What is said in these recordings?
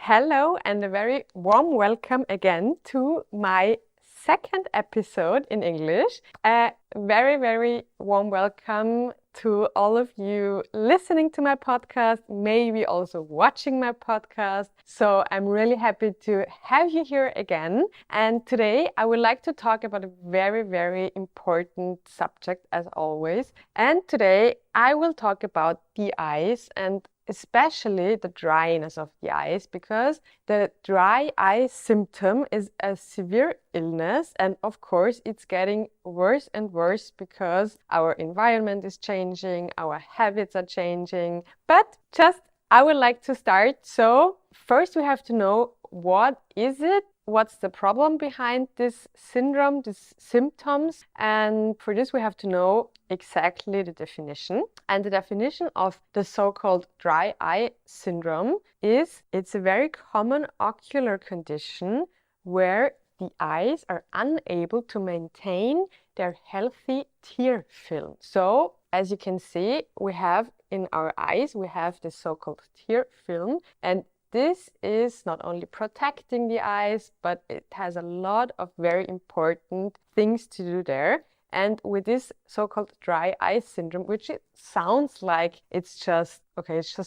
Hello and a very warm welcome again to my second episode in English. A very warm welcome to all of you listening to my podcast, maybe also watching my podcast. So I'm really happy to have you here again. And today I would like to talk about a very important subject as always. And today I will talk about the eyes and especially the dryness of the eyes, because the dry eye symptom is a severe illness, and of course it's getting worse and worse because our environment is changing, our habits are changing. But I would like to start. So first we have to know, what is it? What's the problem behind this syndrome, these symptoms? And for this, we have to know exactly the definition. And the definition of the so-called dry eye syndrome is it's a very common ocular condition where the eyes are unable to maintain their healthy tear film. So, as you can see, we have in our eyes, we have the so-called tear film, and this is not only protecting the eyes, but it has a lot of very important things to do there. And with this so-called dry eye syndrome, which it sounds like it's just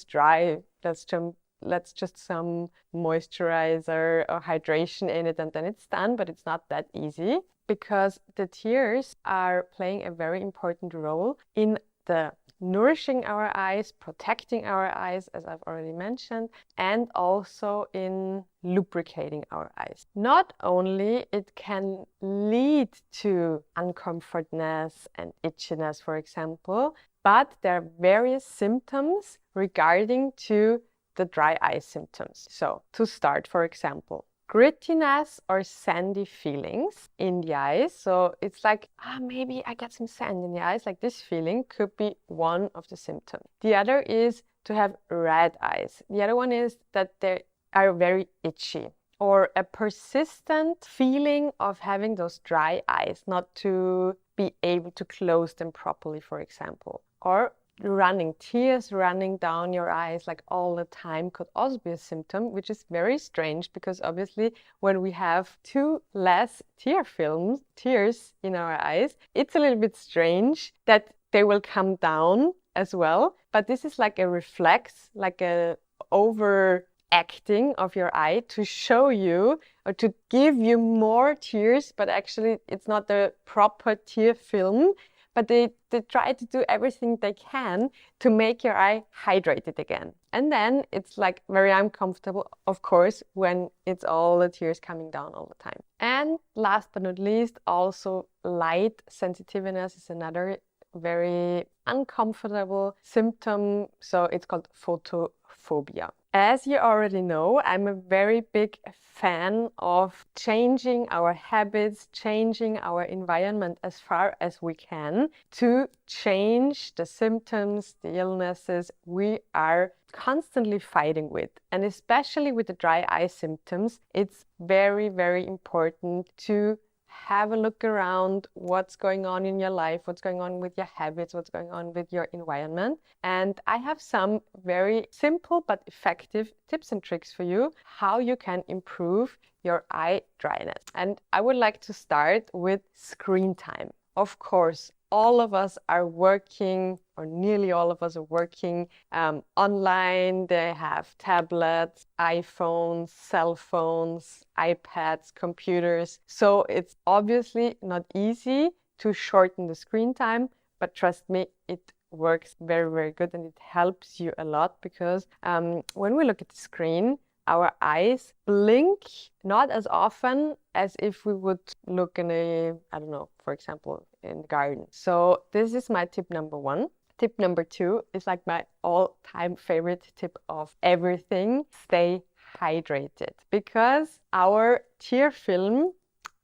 dry, let's just some moisturizer or hydration in it and then it's done, but it's not that easy, because the tears are playing a very important role in the nourishing our eyes, protecting our eyes, as I've already mentioned, and also in lubricating our eyes. Not only it can lead to uncomfortness and itchiness, for example, but there are various symptoms regarding to the dry eye symptoms. So to start, for example, grittiness or sandy feelings in the eyes. So it's like, maybe I got some sand in the eyes, like this feeling could be one of the symptoms. The other is to have red eyes. The other one is that they are very itchy, or a persistent feeling of having those dry eyes, not to be able to close them properly, for example. Or tears running down your eyes like all the time could also be a symptom, which is very strange because obviously when we have too less tears in our eyes, it's a little bit strange that they will come down as well. But this is like a reflex, like a overacting of your eye to show you or to give you more tears, but actually it's not the proper tear film. But they try to do everything they can to make your eye hydrated again. And then it's like very uncomfortable, of course, when it's all the tears coming down all the time. And last but not least, also light sensitiveness is another very uncomfortable symptom. So it's called photophobia. As you already know, I'm a very big fan of changing our habits, changing our environment as far as we can to change the symptoms, the illnesses we are constantly fighting with. And especially with the dry eye symptoms, it's very important to have a look around what's going on in your life, what's going on with your habits, what's going on with your environment. And I have some very simple but effective tips and tricks for you how you can improve your eye dryness. And I would like to start with screen time. Of course, all of us are working, or nearly all of us are working online. They have tablets, iPhones, cell phones, iPads, computers. So it's obviously not easy to shorten the screen time, but trust me, it works very good and it helps you a lot, because when we look at the screen, our eyes blink not as often as if we would look in for example, in the garden. So this is my tip number one. Tip number two is like my all-time favorite tip of everything. Stay hydrated, because our tear film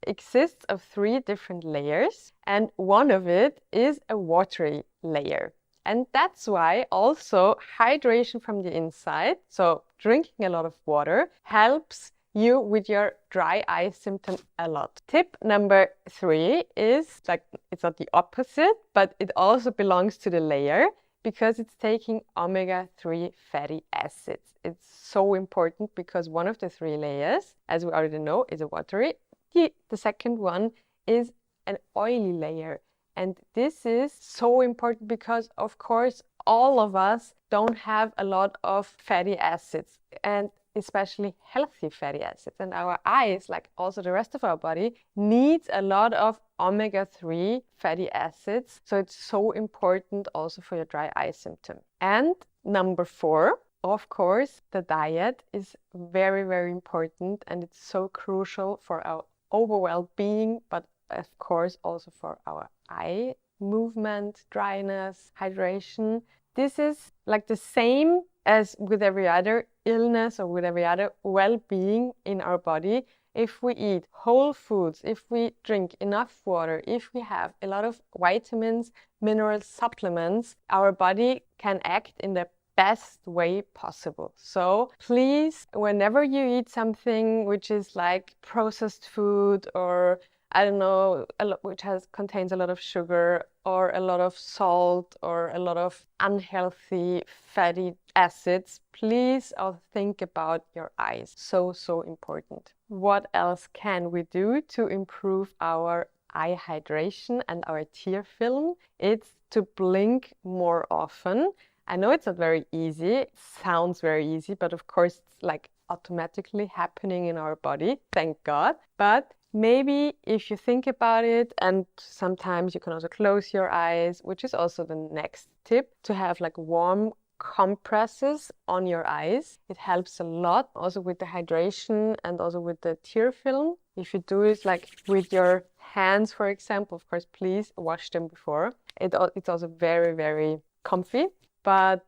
exists of 3 different layers, and one of it is a watery layer. And that's why also hydration from the inside, so drinking a lot of water, helps you with your dry eye symptom a lot. Tip number 3 is it's not the opposite, but it also belongs to the layer, because it's taking omega-3 fatty acids. It's so important because one of the 3 layers, as we already know, is a watery. The second one is an oily layer. And this is so important because, of course, all of us don't have a lot of fatty acids, and especially healthy fatty acids. And our eyes, like also the rest of our body, needs a lot of omega-3 fatty acids. So it's so important also for your dry eye symptom. And number 4, of course, the diet is very, very important, and it's so crucial for our overall being, but of course also for our eye movement, dryness, hydration. This is like the same as with every other illness or with every other well-being in our body. If we eat whole foods, if we drink enough water, if we have a lot of vitamins, minerals, supplements, our body can act in the best way possible. So please, whenever you eat something which is like processed food, or I don't know, which contains a lot of sugar or a lot of salt or a lot of unhealthy fatty acids, please also think about your eyes. So, so important. What else can we do to improve our eye hydration and our tear film? It's to blink more often. I know it's not very easy. It sounds very easy, but of course it's like automatically happening in our body, thank God. But maybe if you think about it, and sometimes you can also close your eyes, which is also the next tip, to have like warm compresses on your eyes. It helps a lot also with the hydration and also with the tear film. If you do it like with your hands, for example, of course, please wash them before. It's also very, very comfy. But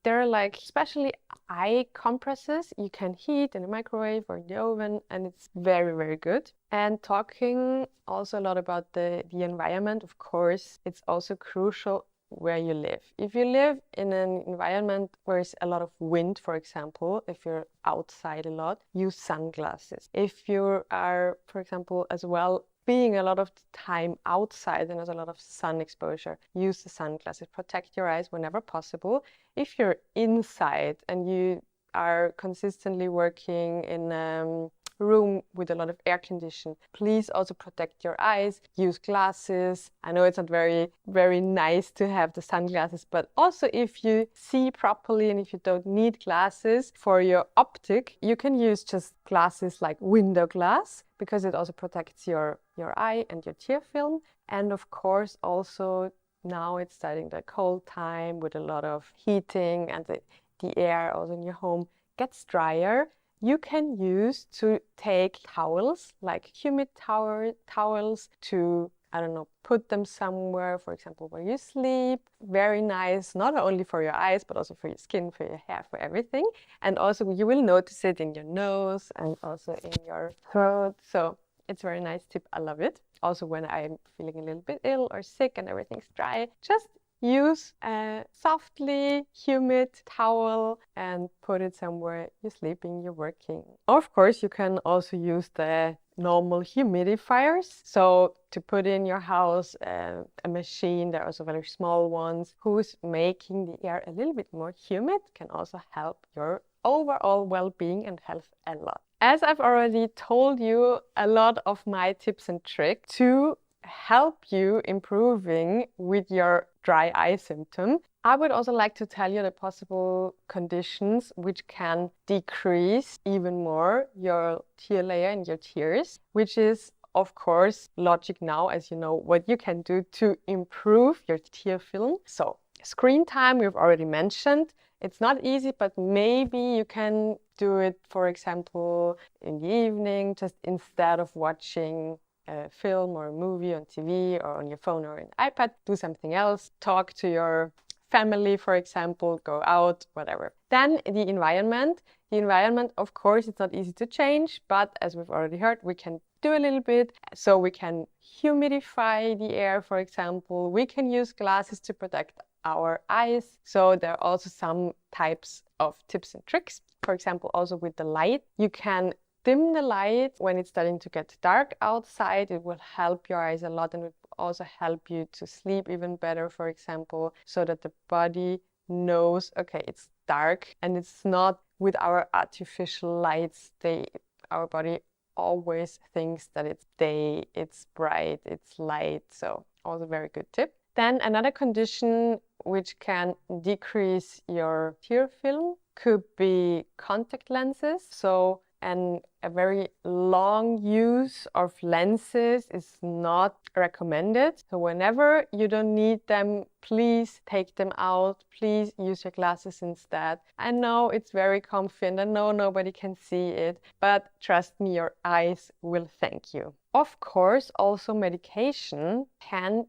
there are like especially eye compresses you can heat in the microwave or in the oven, and it's very, very good. And talking also a lot about the environment, of course, it's also crucial where you live. If you live in an environment where there's a lot of wind, for example, if you're outside a lot, use sunglasses. If you are, for example, as well, being a lot of the time outside and there's a lot of sun exposure, use the sunglasses. Protect your eyes whenever possible. If you're inside and you are consistently working in a room with a lot of air condition, please also protect your eyes. Use glasses. I know it's not very, very nice to have the sunglasses, but also if you see properly and if you don't need glasses for your optic, you can use just glasses like window glass, because it also protects your eye and your tear film. And of course also now it's starting the cold time with a lot of heating, and the air also in your home gets drier. You can use to take towels, like humid towels, to, I don't know, put them somewhere, for example, where you sleep. Very nice, not only for your eyes, but also for your skin, for your hair, for everything. And also you will notice it in your nose and also in your throat. So it's a very nice tip. I love it. Also when I'm feeling a little bit ill or sick and everything's dry, just use a softly humid towel and put it somewhere you're sleeping, you're working. Of course, you can also use the normal humidifiers. So to put in your house a machine, there are also very small ones, who's making the air a little bit more humid, can also help your overall well-being and health a lot. As I've already told you a lot of my tips and tricks to help you improving with your dry eye symptom, I would also like to tell you the possible conditions which can decrease even more your tear layer and your tears, which is of course logic now, as you know what you can do to improve your tear film. So screen time we've already mentioned. It's not easy, but maybe you can do it, for example, in the evening, just instead of watching a film or a movie on TV or on your phone or an iPad, do something else. Talk to your family, for example, go out, whatever. Then the environment. The environment, of course, it's not easy to change, but as we've already heard, we can do a little bit. So we can humidify the air, for example. We can use glasses to protect our eyes. So there are also some types of tips and tricks. For example, also with the light, you can dim the light when it's starting to get dark outside. It will help your eyes a lot, and it will also help you to sleep even better, for example, so that the body knows, okay, it's dark, and it's not with our artificial lights. Our body always thinks that it's day, it's bright, it's light. So also very good tip. Then another condition which can decrease your tear film could be contact lenses. So a very long use of lenses is not recommended. So whenever you don't need them, please take them out. Please use your glasses instead. I know it's very comfy and I know nobody can see it, but trust me, your eyes will thank you. Of course, also medication can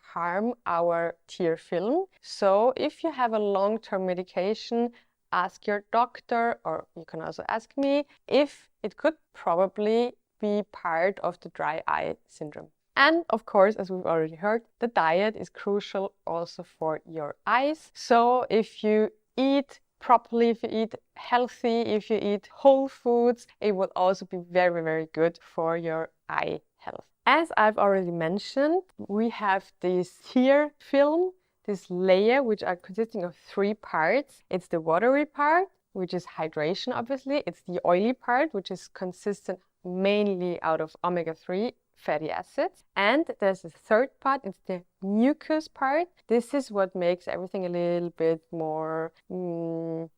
harm our tear film. So if you have a long-term medication, ask your doctor, or you can also ask me, if it could probably be part of the dry eye syndrome. And of course, as we've already heard, the diet is crucial also for your eyes. So if you eat properly, if you eat healthy, if you eat whole foods, it will also be very, very good for your eye health. As I've already mentioned, we have this tear film, this layer, which are consisting of 3 parts. It's the watery part, which is hydration, obviously. It's the oily part, which is consistent mainly out of omega-3 fatty acids. And there's a 3rd part, it's the mucus part. This is what makes everything a little bit more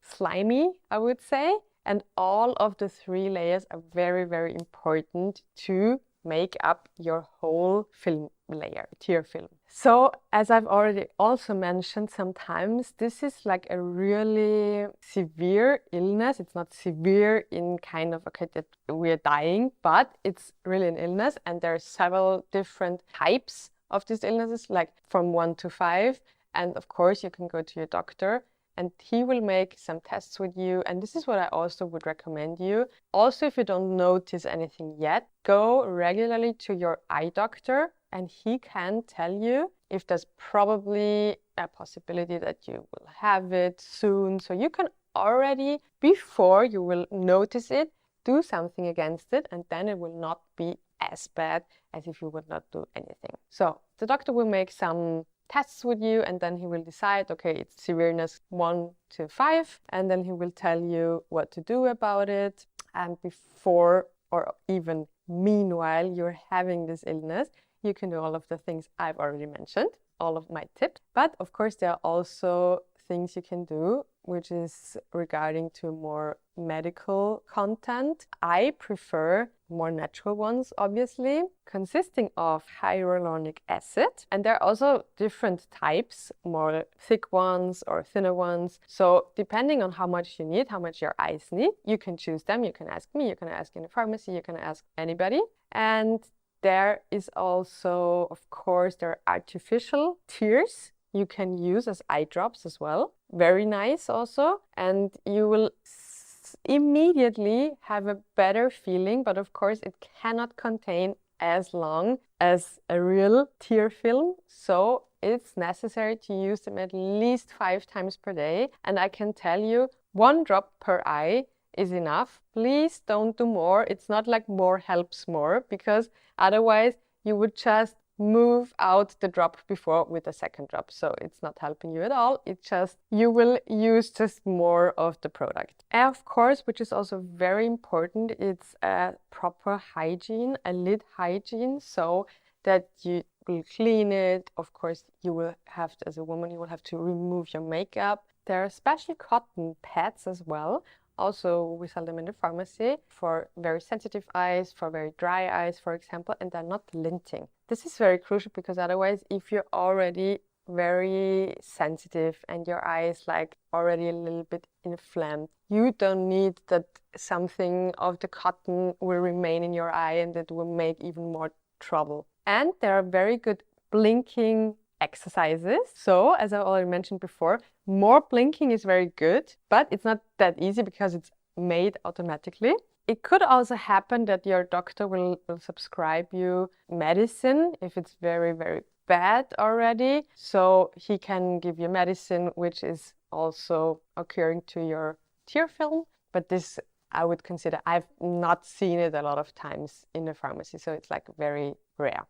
slimy, I would say. And all of the 3 layers are very, very important to make up your whole film layer, tear film. So as I've already also mentioned, sometimes this is like a really severe illness. It's not severe in kind of, okay, that we're dying, but it's really an illness. And there are several different types of these illnesses, like from 1 to 5. And of course, you can go to your doctor and he will make some tests with you. And this is what I also would recommend you. Also, if you don't notice anything yet, go regularly to your eye doctor and he can tell you if there's probably a possibility that you will have it soon. So you can already, before you will notice it, do something against it, and then it will not be as bad as if you would not do anything. So the doctor will make some tests with you, and then he will decide, okay, it's severeness 1 to 5, and then he will tell you what to do about it. And before or even meanwhile you're having this illness, you can do all of the things I've already mentioned, all of my tips. But of course, there are also things you can do, which is regarding to more medical content. I prefer more natural ones, obviously, consisting of hyaluronic acid. And there are also different types, more thick ones or thinner ones. So depending on how much you need, how much your eyes need, you can choose them. You can ask me, you can ask in the pharmacy, you can ask anybody. And there is also, of course, there are artificial tears you can use as eye drops as well. Very nice also. And you will immediately have a better feeling, but of course it cannot contain as long as a real tear film. So it's necessary to use them at least 5 times per day. And I can tell you, 1 drop per eye is enough. Please don't do more. It's not like more helps more, because otherwise you would just move out the drop before with a 2nd drop. So it's not helping you at all. It's just, you will use just more of the product. And of course, which is also very important, it's a proper hygiene, a lid hygiene, so that you will clean it. Of course, you will have to, as a woman, you will have to remove your makeup. There are special cotton pads as well. Also, we sell them in the pharmacy for very sensitive eyes, for very dry eyes, for example, and they're not linting. This is very crucial, because otherwise, if you're already very sensitive and your eye is like already a little bit inflamed, you don't need that something of the cotton will remain in your eye and that will make even more trouble. And there are very good blinking exercises. So, as I already mentioned before, more blinking is very good, but it's not that easy because it's made automatically. It could also happen that your doctor will prescribe you medicine if it's very, very bad already. So he can give you medicine which is also occurring to your tear film. But this, I would consider, I've not seen it a lot of times in the pharmacy, so it's like very rare.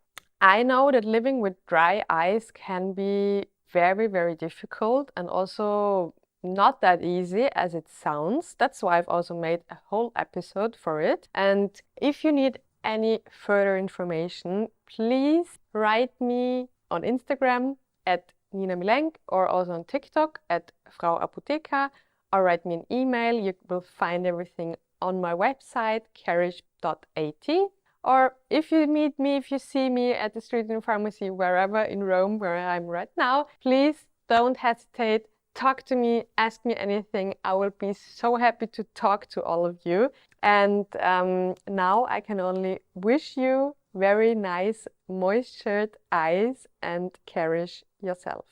I know that living with dry eyes can be very, very difficult and also not that easy as it sounds. That's why I've also made a whole episode for it. And if you need any further information, please write me on Instagram at Nina Milenk or also on TikTok at Frau Apotheka, or write me an email. You will find everything on my website, carriage.at. Or if you meet me, if you see me at the street in pharmacy, wherever in Rome, where I'm right now, please don't hesitate. Talk to me, ask me anything. I will be so happy to talk to all of you. And now I can only wish you very nice moistured eyes and cherish yourself.